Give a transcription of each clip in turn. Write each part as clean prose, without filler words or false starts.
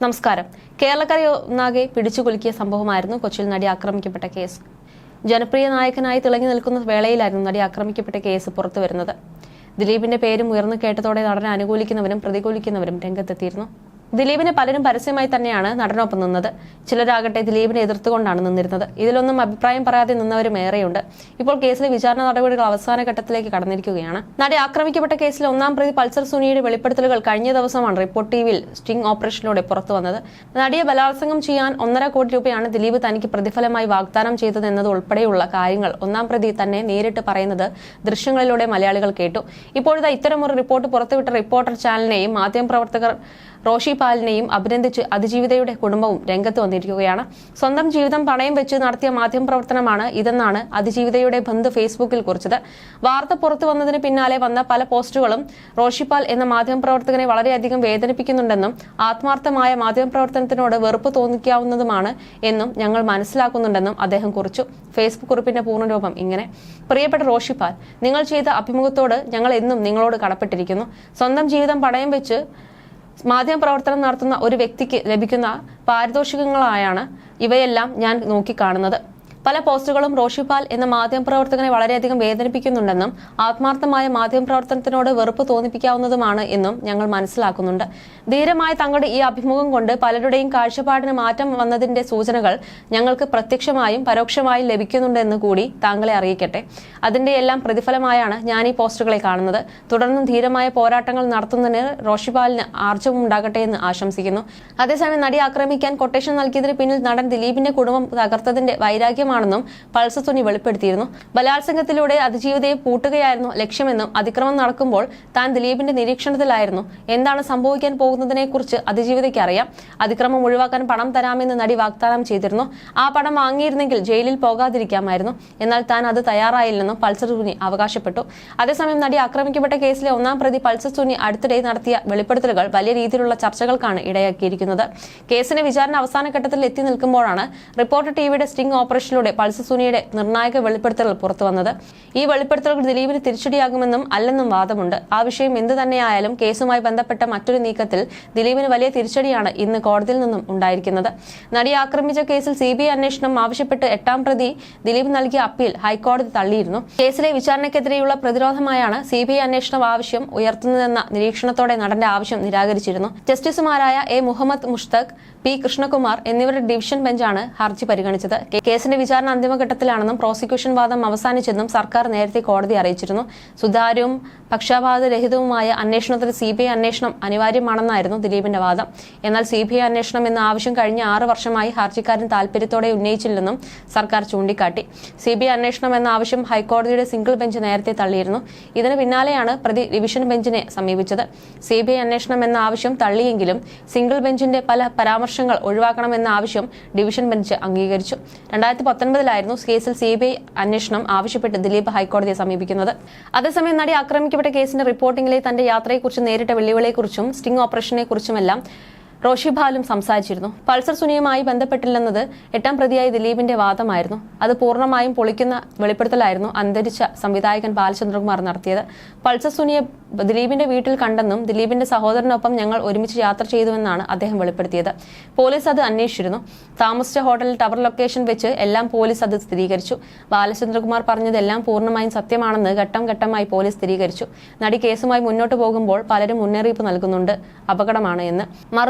നമസ്കാരം. കേരളക്കരയെ ഒന്നാകെ പിടിച്ചുകുലുക്കിയ സംഭവമായിരുന്നു കൊച്ചിയിൽ നടി ആക്രമിക്കപ്പെട്ട കേസ്. ജനപ്രിയ നായകനായി തിളങ്ങി നിൽക്കുന്ന വേളയിലായിരുന്നു നടി ആക്രമിക്കപ്പെട്ട കേസ് പുറത്തുവരുന്നത്. ദിലീപിന്റെ പേരും ഉയർന്നു കേട്ടതോടെ നടനെ അനുകൂലിക്കുന്നവരും പ്രതികൂലിക്കുന്നവരും രംഗത്തെത്തിയിരുന്നു. ദിലീപിനെ പലരും പരസ്യമായി തന്നെയാണ് നടനൊപ്പം നിന്നത്. ചിലരാകട്ടെ ദിലീപിനെ എതിർത്തുകൊണ്ടാണ് നിന്നിരുന്നത്. ഇതിലൊന്നും അഭിപ്രായം പറയാതെ നിന്നവരും ഏറെയുണ്ട്. ഇപ്പോൾ കേസിലെ വിചാരണ നടപടികൾ അവസാന ഘട്ടത്തിലേക്ക് കടന്നിരിക്കുകയാണ്. നടി ആക്രമിക്കപ്പെട്ട കേസിലെ ഒന്നാം പ്രതി പൾസർ സുനിയുടെ വെളിപ്പെടുത്തലുകൾ കഴിഞ്ഞ ദിവസമാണ് റിപ്പോർട്ട് ടിവിയിൽ സ്റ്റിംഗ് ഓപ്പറേഷനിലൂടെ പുറത്തു വന്നത്. നടിയെ ബലാത്സംഗം ചെയ്യാൻ 1.5 കോടി രൂപയാണ് ദിലീപ് തനിക്ക് പ്രതിഫലമായി വാഗ്ദാനം ചെയ്തതെന്നത് ഉൾപ്പെടെയുള്ള കാര്യങ്ങൾ ഒന്നാം പ്രതി തന്നെ നേരിട്ട് പറയുന്നത് ദൃശ്യങ്ങളിലൂടെ മലയാളികൾ കേട്ടു. ഇപ്പോഴത്തെ ഇത്തരമൊരു റിപ്പോർട്ട് പുറത്തുവിട്ട റിപ്പോർട്ടർ ചാനലിനെയും മാധ്യമപ്രവർത്തകർ റോഷി പാലിനെയും അഭിനന്ദിച്ച് അതിജീവിതയുടെ കുടുംബവും രംഗത്ത് വന്നിരിക്കുകയാണ്. സ്വന്തം ജീവിതം പണയം വെച്ച് നടത്തിയ മാധ്യമപ്രവർത്തനമാണ് ഇതെന്നാണ് അതിജീവിതയുടെ ബന്ധു ഫേസ്ബുക്കിൽ കുറിച്ചത്. വാർത്ത പുറത്തു വന്നതിന് പിന്നാലെ വന്ന പല പോസ്റ്റുകളും റോഷിപാൽ എന്ന മാധ്യമപ്രവർത്തകനെ വളരെയധികം വേദനിപ്പിക്കുന്നുണ്ടെന്നും ആത്മാർത്ഥമായ മാധ്യമപ്രവർത്തനത്തിനോട് വെറുപ്പ് തോന്നിക്കാവുന്നതുമാണ് എന്നും ഞങ്ങൾ മനസ്സിലാക്കുന്നുണ്ടെന്നും അദ്ദേഹം കുറിച്ചു. ഫേസ്ബുക്ക് കുറിപ്പിന്റെ പൂർണ്ണരൂപം ഇങ്ങനെ: പ്രിയപ്പെട്ട റോഷിപാൽ, നിങ്ങൾ ചെയ്ത അഭിമുഖത്തോട് ഞങ്ങൾ എന്നും നിങ്ങളോട് കടപ്പെട്ടിരിക്കുന്നു. സ്വന്തം ജീവിതം പണയം വെച്ച് മാധ്യമപ്രവർത്തനം നടത്തുന്ന ഒരു വ്യക്തിക്ക് ലഭിക്കുന്ന പാരിതോഷികങ്ങളായാണ് ഇവയെല്ലാം ഞാൻ നോക്കിക്കാണുന്നത്. പല പോസ്റ്റുകളും റോഷിപാൽ എന്ന മാധ്യമപ്രവർത്തകനെ വളരെയധികം വേദനിപ്പിക്കുന്നുണ്ടെന്നും ആത്മാർത്ഥമായ മാധ്യമപ്രവർത്തനത്തിനോട് വെറുപ്പ് തോന്നിപ്പിക്കാവുന്നതുമാണ് എന്നും ഞങ്ങൾ മനസ്സിലാക്കുന്നുണ്ട്. ധീരമായ തങ്ങളുടെ ഈ അഭിമുഖം കൊണ്ട് പലരുടെയും കാഴ്ചപ്പാടിന് മാറ്റം വന്നതിന്റെ സൂചനകൾ ഞങ്ങൾക്ക് പ്രത്യക്ഷമായും പരോക്ഷമായും ലഭിക്കുന്നുണ്ടെന്ന് കൂടി താങ്കളെ അറിയിക്കട്ടെ. അതിന്റെ എല്ലാം പ്രതിഫലമായാണ് ഞാൻ ഈ പോസ്റ്റുകളെ കാണുന്നത്. തുടർന്നും ധീരമായ പോരാട്ടങ്ങൾ നടത്തുന്നതിന് റോഷിപാലിന് ആർജവം ഉണ്ടാകട്ടെ എന്ന് ആശംസിക്കുന്നു. അതേസമയം നടി ആക്രമിക്കാൻ കൊട്ടേഷൻ നൽകിയതിന് പിന്നിൽ നടൻ ദിലീപിന്റെ കുടുംബം തകർത്തതിന്റെ വൈരാഗ്യം ാണെന്നും പൾസർ സുനി വെളിപ്പെടുത്തിയിരുന്നു. ബലാത്സംഗത്തിലൂടെ അതിജീവിതയെ പൂട്ടുകയായിരുന്നു ലക്ഷ്യമെന്നും അതിക്രമം നടക്കുമ്പോൾ താൻ ദിലീപിന്റെ നിരീക്ഷണത്തിലായിരുന്നു. എന്താണ് സംഭവിക്കാൻ പോകുന്നതിനെക്കുറിച്ച് അതിജീവിതയ്ക്ക് അറിയാം. അതിക്രമം ഒഴിവാക്കാൻ പണം തരാമെന്ന് നടി വാഗ്ദാനം ചെയ്തിരുന്നു. ആ പണം വാങ്ങിയിരുന്നെങ്കിൽ ജയിലിൽ പോകാതിരിക്കാമായിരുന്നു. എന്നാൽ താൻ അത് തയ്യാറായില്ലെന്നും പൾസർ സുനി അവകാശപ്പെട്ടു. അതേസമയം നടി ആക്രമിക്കപ്പെട്ട കേസിലെ ഒന്നാം പ്രതി പൾസർ സുനി അടുത്തിടെ നടത്തിയ വെളിപ്പെടുത്തലുകൾ വലിയ രീതിയിലുള്ള ചർച്ചകൾക്കാണ് ഇടയാക്കിയിരിക്കുന്നത്. കേസിന്റെ വിചാരണ അവസാന ഘട്ടത്തിൽ എത്തി നിൽക്കുമ്പോഴാണ് റിപ്പോർട്ടർ ടിവിയുടെ സ്റ്റിംഗ് ഓപ്പറേഷൻ പൾസർ സുനിയുടെ നിർണായക വെളിപ്പെടുത്തലുകൾ പുറത്തു വന്നത്. ഈ വെളിപ്പെടുത്തലുകൾ ദിലീപിന് തിരിച്ചടിയാകുമെന്നും അല്ലെന്നും വാദമുണ്ട്. ആ വിഷയം എന്ത് തന്നെയായാലും കേസുമായി ബന്ധപ്പെട്ട മറ്റൊരു നീക്കത്തിൽ ദിലീപിന് വലിയ തിരിച്ചടിയാണ് ഇന്ന് കോടതിയിൽ നിന്നും ഉണ്ടായിരിക്കുന്നത്. നടിയെ ആക്രമിച്ച കേസിൽ CBI അന്വേഷണം ആവശ്യപ്പെട്ട് 8ാം പ്രതി ദിലീപ് നൽകിയ അപ്പീൽ ഹൈക്കോടതി തള്ളിയിരുന്നു. കേസിലെ വിചാരണയ്ക്കെതിരെയുള്ള പ്രതിരോധമായാണ് CBI അന്വേഷണം ആവശ്യം ഉയർത്തുന്നതെന്ന നിരീക്ഷണത്തോടെ നടന്റെ ആവശ്യം നിരാകരിച്ചിരുന്നു. ജസ്റ്റിസുമാരായ A. മുഹമ്മദ് മുഷ്തഖ്, P. കൃഷ്ണകുമാർ എന്നിവരുടെ ഡിവിഷൻ ബെഞ്ചാണ് ഹർജി പരിഗണിച്ചത്. കേസിന്റെ വിചാരണ അന്തിമഘട്ടത്തിലാണെന്നും പ്രോസിക്യൂഷൻ വാദം അവസാനിച്ചെന്നും സർക്കാർ നേരത്തെ കോടതി അറിയിച്ചിരുന്നു. സുതാര്യവും പക്ഷപാതരഹിതവുമായ അന്വേഷണത്തിന് CBI അന്വേഷണം അനിവാര്യമാണെന്നായിരുന്നു ദിലീപിന്റെ വാദം. എന്നാൽ CBI അന്വേഷണം എന്ന ആവശ്യം കഴിഞ്ഞ 6 വർഷമായി ഹർജിക്കാരൻ താൽപര്യത്തോടെ ഉന്നയിച്ചില്ലെന്നും സർക്കാർ ചൂണ്ടിക്കാട്ടി. CBI അന്വേഷണം എന്ന ആവശ്യം ഹൈക്കോടതിയുടെ സിംഗിൾ ബെഞ്ച് നേരത്തെ തള്ളിയിരുന്നു. ഇതിന് പിന്നാലെയാണ് പ്രതി ഡിവിഷൻ ബെഞ്ചിനെ സമീപിച്ചത്. CBI അന്വേഷണം എന്ന ആവശ്യം തള്ളിയെങ്കിലും സിംഗിൾ ബെഞ്ചിന്റെ പല പരാമർശങ്ങൾ ഒഴിവാക്കണമെന്ന ആവശ്യം ഡിവിഷൻ ബെഞ്ച് അംഗീകരിച്ചു. 2019 കേസിൽ CBI അന്വേഷണം ആവശ്യപ്പെട്ട് ദിലീപ് ഹൈക്കോടതിയെ സമീപിക്കുന്നത്. അതേസമയം നടി ആക്രമിക്കപ്പെട്ട കേസിന്റെ റിപ്പോർട്ടിംഗിലെ തന്റെ യാത്രയെക്കുറിച്ചും നേരിട്ട വെല്ലുവിളിയെക്കുറിച്ചും സ്റ്റിംഗ് ഓപ്പറേഷനെക്കുറിച്ചുമെല്ലാം റോഷിപാലും സംസാരിച്ചിരുന്നു. പൾസർ സുനിയുമായി ബന്ധപ്പെട്ടില്ലെന്നത് 8ാം പ്രതിയായ ദിലീപിന്റെ വാദമായിരുന്നു. അത് പൂർണ്ണമായും പൊളിക്കുന്ന വെളിപ്പെടുത്തലായിരുന്നു അന്തരിച്ച സംവിധായകൻ ബാലചന്ദ്രകുമാർ നടത്തിയത്. പൾസർ സുനിയെ ദിലീപിന്റെ വീട്ടിൽ കണ്ടെന്നും ദിലീപിന്റെ സഹോദരനൊപ്പം ഞങ്ങൾ ഒരുമിച്ച് യാത്ര ചെയ്തുവെന്നാണ് അദ്ദേഹം വെളിപ്പെടുത്തിയത്. പോലീസ് അത് അന്വേഷിച്ചിരുന്നു. താമസിച്ച ഹോട്ടലിൽ ടവർ ലൊക്കേഷൻ വെച്ച് എല്ലാം പോലീസ് അത് സ്ഥിരീകരിച്ചു. ബാലചന്ദ്രകുമാർ പറഞ്ഞതെല്ലാം പൂർണ്ണമായും സത്യമാണെന്ന് ഘട്ടം ഘട്ടമായി പോലീസ് സ്ഥിരീകരിച്ചു. നടി കേസുമായി മുന്നോട്ട് പോകുമ്പോൾ പലരും മുന്നറിയിപ്പ് നൽകുന്നുണ്ട്, അപകടമാണ് എന്ന്.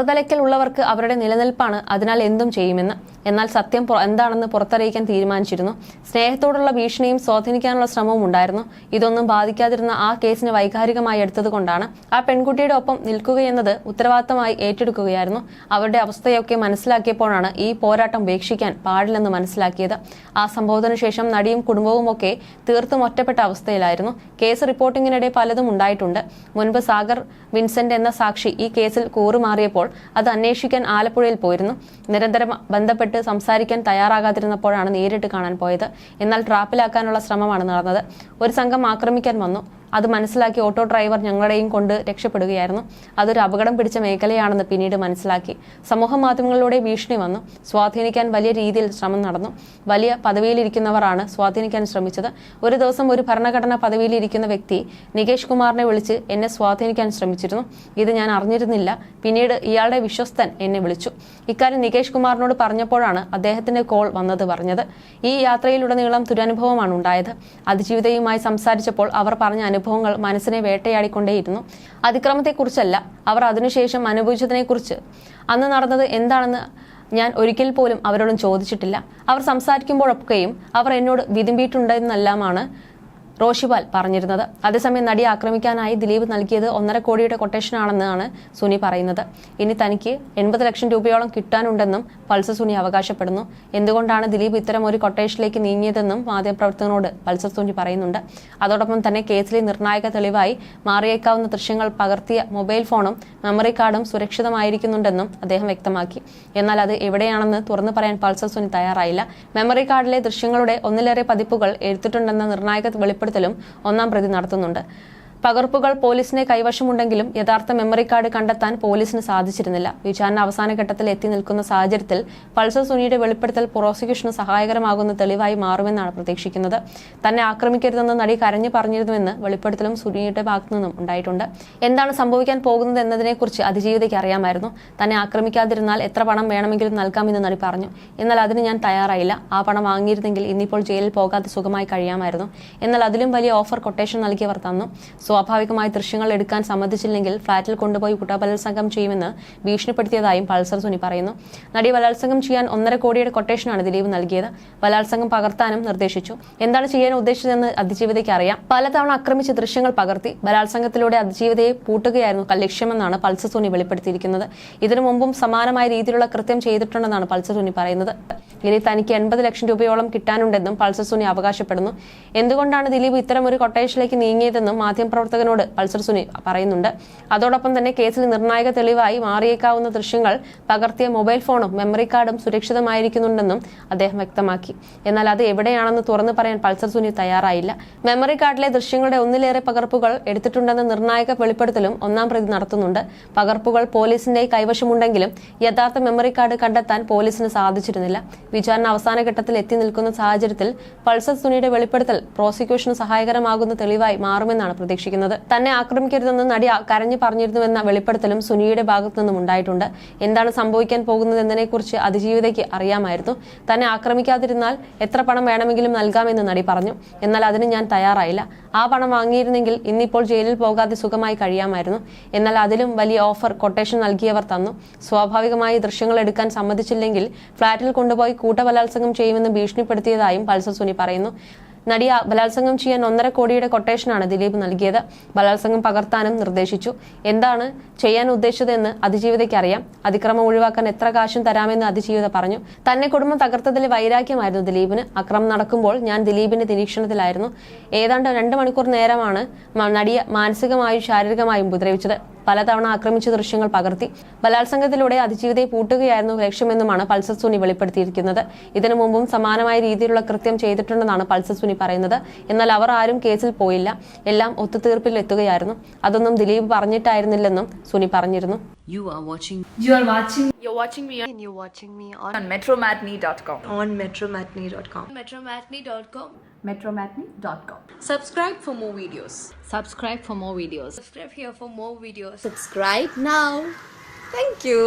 ഉള്ളവർക്ക് അവരുടെ നിലനിൽപ്പാണ്, അതിനാൽ എന്തും ചെയ്യുമെന്ന്. എന്നാൽ സത്യം എന്താണെന്ന് പുറത്തറിയിക്കാൻ തീരുമാനിച്ചിരുന്നു. സ്നേഹത്തോടുള്ള ഭീഷണിയും സ്വാധീനിക്കാനുള്ള ശ്രമവും ഉണ്ടായിരുന്നു. ഇതൊന്നും ബാധിക്കാതിരുന്ന ആ കേസിന് വൈകാരികമായി എടുത്തതുകൊണ്ടാണ്. ആ പെൺകുട്ടിയുടെ ഒപ്പം നിൽക്കുകയെന്നത് ഉത്തരവാദിത്തമായി ഏറ്റെടുക്കുകയായിരുന്നു. അവരുടെ അവസ്ഥയൊക്കെ മനസ്സിലാക്കിയപ്പോഴാണ് ഈ പോരാട്ടം ഉപേക്ഷിക്കാൻ പാടില്ലെന്ന് മനസ്സിലാക്കിയത്. ആ സംഭവത്തിനു ശേഷം നടിയും കുടുംബവും ഒക്കെ തീർത്തും ഒറ്റപ്പെട്ട അവസ്ഥയിലായിരുന്നു. കേസ് റിപ്പോർട്ടിങ്ങിനിടെ പലതും ഉണ്ടായിട്ടുണ്ട്. മുൻപ് സാഗർ വിൻസെന്റ് എന്ന സാക്ഷി ഈ കേസിൽ കൂറുമാറിയപ്പോൾ അത് അന്വേഷിക്കാൻ ആലപ്പുഴയിൽ പോയിരുന്നു. നിരന്തരം ബന്ധപ്പെട്ട് സംസാരിക്കാൻ തയ്യാറാകാതിരുന്നപ്പോഴാണ് നേരിട്ട് കാണാൻ പോയത്. എന്നാൽ ട്രാപ്പിലാക്കാനുള്ള ശ്രമമാണ് നടന്നത്. ഒരു സംഘം ആക്രമിക്കാൻ വന്നു. അത് മനസ്സിലാക്കി ഓട്ടോ ഡ്രൈവർ ഞങ്ങളുടെയും കൊണ്ട് രക്ഷപ്പെടുകയായിരുന്നു. അതൊരു അപകടം പിടിച്ച മേഖലയാണെന്ന് പിന്നീട് മനസ്സിലാക്കി. സമൂഹ മാധ്യമങ്ങളിലൂടെ ഭീഷണി വന്നു. സ്വാധീനിക്കാൻ വലിയ രീതിയിൽ ശ്രമം നടന്നു. വലിയ പദവിയിലിരിക്കുന്നവരാണ് സ്വാധീനിക്കാൻ ശ്രമിച്ചത്. ഒരു ദിവസം ഒരു ഭരണഘടനാ പദവിയിലിരിക്കുന്ന വ്യക്തി നികേഷ് കുമാറിനെ വിളിച്ച് എന്നെ സ്വാധീനിക്കാൻ ശ്രമിച്ചിരുന്നു. ഇത് ഞാൻ അറിഞ്ഞിരുന്നില്ല. പിന്നീട് ഇയാളുടെ വിശ്വസ്തൻ എന്നെ വിളിച്ചു. ഇക്കാര്യം നികേഷ് കുമാറിനോട് പറഞ്ഞപ്പോഴാണ് അദ്ദേഹത്തിന്റെ കോൾ വന്നത് പറഞ്ഞത്. ഈ യാത്രയിലുടനീളം ദുരനുഭവമാണ് ഉണ്ടായത്. അതിജീവിതയുമായി സംസാരിച്ചപ്പോൾ അവർ പറഞ്ഞ അനുഭവങ്ങൾ മനസ്സിനെ വേട്ടയാടിക്കൊണ്ടേയിരുന്നു. അതിക്രമത്തെക്കുറിച്ചല്ല, അവർ അതിനുശേഷം അനുഭവിച്ചതിനെക്കുറിച്ച്. അന്ന് നടന്നത് എന്താണെന്ന് ഞാൻ ഒരിക്കൽ പോലും അവരോടും ചോദിച്ചിട്ടില്ല. അവർ സംസാരിക്കുമ്പോഴൊക്കെയും അവർ എന്നോട് വിതുമ്പിയിട്ടുണ്ടെന്നെല്ലാമാണ് റോഷിപാൽ പറഞ്ഞിരുന്നത്. അതേസമയം നടിയെ ആക്രമിക്കാനായി ദിലീപ് നൽകിയത് 1.5 കോടിയുടെ കൊട്ടേഷനാണെന്നാണ് സുനി പറയുന്നത്. ഇനി തനിക്ക് 80 ലക്ഷം രൂപയോളം കിട്ടാനുണ്ടെന്നും പൾസർ സുനി അവകാശപ്പെടുന്നു. എന്തുകൊണ്ടാണ് ദിലീപ് ഇത്തരം ഒരു കൊട്ടേഷനിലേക്ക് നീങ്ങിയതെന്നും മാധ്യമപ്രവർത്തകനോട് പൾസർ സുനി പറയുന്നുണ്ട്. അതോടൊപ്പം തന്നെ കേസിലെ നിർണായക തെളിവായി മാറിയേക്കാവുന്ന ദൃശ്യങ്ങൾ പകർത്തിയ മൊബൈൽ ഫോണും മെമ്മറി കാർഡും സുരക്ഷിതമായിരിക്കുന്നുണ്ടെന്നും അദ്ദേഹം വ്യക്തമാക്കി. എന്നാൽ അത് എവിടെയാണെന്ന് തുറന്നു പറയാൻ പൾസർ സുനി തയ്യാറായില്ല. മെമ്മറി കാർഡിലെ ദൃശ്യങ്ങളുടെ ഒന്നിലേറെ പതിപ്പുകൾ എടുത്തിട്ടുണ്ടെന്ന നിർണായക വെളിപ്പെടുത്തലും 1-ാം പ്രതി നടത്തുന്നുണ്ട്. പകർപ്പുകൾ പോലീസിന്റെ കൈവശമുണ്ടെങ്കിലും യഥാർത്ഥ മെമ്മറി കാർഡ് കണ്ടെത്താൻ പോലീസിന് സാധിച്ചിരുന്നില്ല. വിചാരണ അവസാന ഘട്ടത്തിൽ എത്തി നിൽക്കുന്ന സാഹചര്യത്തിൽ പൾസർ സുനിയുടെ വെളിപ്പെടുത്തൽ പ്രോസിക്യൂഷന് സഹായകരമാകുന്ന തെളിവായി മാറുമെന്നാണ് പ്രതീക്ഷിക്കുന്നത്. തന്നെ ആക്രമിക്കരുതെന്ന് നടി കരഞ്ഞു പറഞ്ഞിരുന്നുവെന്ന് വെളിപ്പെടുത്തലും സുനിയുടെ ഭാഗത്തു നിന്നും ഉണ്ടായിട്ടുണ്ട്. എന്താണ് സംഭവിക്കാൻ പോകുന്നത് എന്നതിനെക്കുറിച്ച് അതിജീവിതയ്ക്ക് അറിയാമായിരുന്നു. തന്നെ ആക്രമിക്കാതിരുന്നാൽ എത്ര പണം വേണമെങ്കിലും നൽകാമെന്ന് നടി പറഞ്ഞു. എന്നാൽ അതിന് ഞാൻ തയ്യാറായില്ല. ആ പണം വാങ്ങിയിരുന്നെങ്കിൽ ഇന്നിപ്പോൾ ജയിലിൽ പോകാതെ സുഖമായി കഴിയാമായിരുന്നു. എന്നാൽ അതിലും വലിയ ഓഫർ കൊട്ടേഷൻ നൽകിയവർ തന്നു. സ്വാഭാവികമായി ദൃശ്യങ്ങൾ എടുക്കാൻ സമ്മതിച്ചില്ലെങ്കിൽ ഫ്ളാറ്റിൽ കൊണ്ടുപോയി കൂട്ടബലാത്സംഗം ചെയ്യുമെന്ന് ഭീഷണിപ്പെടുത്തിയതായും പൾസർ സുനി പറയുന്നു. നടി ബലാത്സംഗം ചെയ്യാൻ 1.5 കോടിയുടെ കൊട്ടേഷനാണ് ദിലീപ് നൽകിയത്. ബലാത്സംഗം പകർത്താനും നിർദ്ദേശിച്ചു. എന്താണ് ചെയ്യാൻ ഉദ്ദേശിച്ചതെന്ന് അതിജീവിതയ്ക്ക് അറിയാം. പലതവണ ആക്രമിച്ച് ദൃശ്യങ്ങൾ പകർത്തി ബലാത്സംഗത്തിലൂടെ അതിജീവിതയെ പൂട്ടുകയായിരുന്നു ലക്ഷ്യമെന്നാണ് പൾസർ സുനി വെളിപ്പെടുത്തിയിരിക്കുന്നത്. ഇതിനു മുമ്പും സമാനമായ രീതിയിലുള്ള കൃത്യം ചെയ്തിട്ടുണ്ടെന്നാണ് പൾസർ സുനി പറയുന്നത്. ഇനി തനിക്ക് 80 ലക്ഷം രൂപയോളം കിട്ടാനുണ്ടെന്നും പൾസർ സുനി അവകാശപ്പെടുന്നു. എന്തുകൊണ്ടാണ് ദിലീപ് ഇത്തരം ഒരു കൊട്ടേഷനിലേക്ക് നീങ്ങിയതെന്നും മാധ്യമപ്രവർത്തകനോട് പൾസർ സുനി പറയുന്നുണ്ട്. അതോടൊപ്പം തന്നെ കേസിൽ നിർണായക തെളിവായി മാറിയേക്കാവുന്ന ദൃശ്യങ്ങൾ പകർത്തിയ മൊബൈൽ ഫോണും മെമ്മറി കാർഡും സുരക്ഷിതമായിരിക്കുന്നുണ്ടെന്നും അദ്ദേഹം വ്യക്തമാക്കി. എന്നാൽ അത് എവിടെയാണെന്ന് തുറന്നു പറയാൻ പൾസർ സുനി തയ്യാറായില്ല. മെമ്മറി കാർഡിലെ ദൃശ്യങ്ങളുടെ ഒന്നിലേറെ പകർപ്പുകൾ എടുത്തിട്ടുണ്ടെന്ന നിർണായക വെളിപ്പെടുത്തലും 1-ാം പ്രതി നടത്തുന്നുണ്ട്. പകർപ്പുകൾ പോലീസിന്റെ കൈവശമുണ്ടെങ്കിലും യഥാർത്ഥ മെമ്മറി കാർഡ് കണ്ടെത്താൻ പോലീസിന് സാധിച്ചിരുന്നില്ല. വിചാരണ അവസാന ഘട്ടത്തിൽ എത്തി നിൽക്കുന്ന സാഹചര്യത്തിൽ പൾസർ സുനിയുടെ വെളിപ്പെടുത്തൽ പ്രോസിക്യൂഷന് സഹായകരമാകുന്ന തെളിവായി മാറുമെന്നാണ് പ്രതീക്ഷിക്കുന്നത്. തന്നെ ആക്രമിക്കരുതെന്ന് നടി കരഞ്ഞു പറഞ്ഞിരുന്നുവെന്ന വെളിപ്പെടുത്തലും സുനിയുടെ ഭാഗത്തു നിന്നും ഉണ്ടായിട്ടുണ്ട്. എന്താണ് സംഭവിക്കാൻ പോകുന്നത് എന്നതിനെക്കുറിച്ച് അതിജീവിതയ്ക്ക് അറിയാമായിരുന്നു. തന്നെ ആക്രമിക്കാതിരുന്നാൽ എത്ര പണം വേണമെങ്കിലും നൽകാമെന്ന് നടി പറഞ്ഞു. എന്നാൽ അതിന് ഞാൻ തയ്യാറായില്ല. ആ പണം വാങ്ങിയിരുന്നെങ്കിൽ ഇന്നിപ്പോൾ ജയിലിൽ പോകാതെ സുഖമായി കഴിയാമായിരുന്നു. എന്നാൽ അതിലും വലിയ ഓഫർ കൊട്ടേഷൻ നൽകിയവർ തന്നു. സ്വാഭാവികമായി ദൃശ്യങ്ങൾ എടുക്കാൻ സമ്മതിച്ചില്ലെങ്കിൽ ഫ്ളാറ്റിൽ കൊണ്ടുപോയി കൂട്ടബലാത്സംഗം ചെയ്യുമെന്ന് ഭീഷണിപ്പെടുത്തിയതായും പൾസർ സുനി പറയുന്നു. നടിയെ ബലാത്സംഗം ചെയ്യാൻ 1.5 കോടിയുടെ കൊട്ടേഷനാണ് ദിലീപ് നൽകിയത്. ബലാത്സംഗം പകർത്താനും നിർദ്ദേശിച്ചു. എന്താണ് ചെയ്യാൻ ഉദ്ദേശിച്ചതെന്ന് അതിജീവിതയ്ക്ക് അറിയാം. അതിക്രമം ഒഴിവാക്കാൻ എത്ര കാശും തരാമെന്ന് അതിജീവിത പറഞ്ഞു. തന്നെ കുടുംബം തകർത്തതിലെ വൈരാഗ്യമായിരുന്നു ദിലീപിന്. അക്രമം നടക്കുമ്പോൾ ഞാൻ ദിലീപിന്റെ നിരീക്ഷണത്തിലായിരുന്നു. ഏതാണ്ട് 2 മണിക്കൂർ നേരമാണ് നടിയെ മാനസികമായും ശാരീരികമായും ഉപദ്രവിച്ചത്. പലതവണ ആക്രമിച്ച ദൃശ്യങ്ങൾ പകർത്തി. ബലാത്സംഗത്തിലൂടെ അതിജീവിതയെ പൂട്ടുകയായിരുന്നു ലക്ഷ്യമെന്നുമാണ് പൾസർ സുനി വെളിപ്പെടുത്തിയിരിക്കുന്നത്. ഇതിനു മുമ്പും സമാനമായ രീതിയിലുള്ള കൃത്യം ചെയ്തിട്ടുണ്ടെന്നാണ് പൾസർ സുനി പറയുന്നത്. എന്നാൽ അവർ ആരും കേസിൽ പോയില്ല. എല്ലാം ഒത്തുതീർപ്പിൽ എത്തുകയായിരുന്നു. അതൊന്നും ദിലീപ് പറഞ്ഞിട്ടായിരുന്നില്ലെന്നും സുനി പറഞ്ഞിരുന്നു. You're watching me on metromatney.com. On metromatney.com. Metromatney.com. Subscribe for more videos. Subscribe for more videos. Subscribe here for more videos. Subscribe now. Thank you.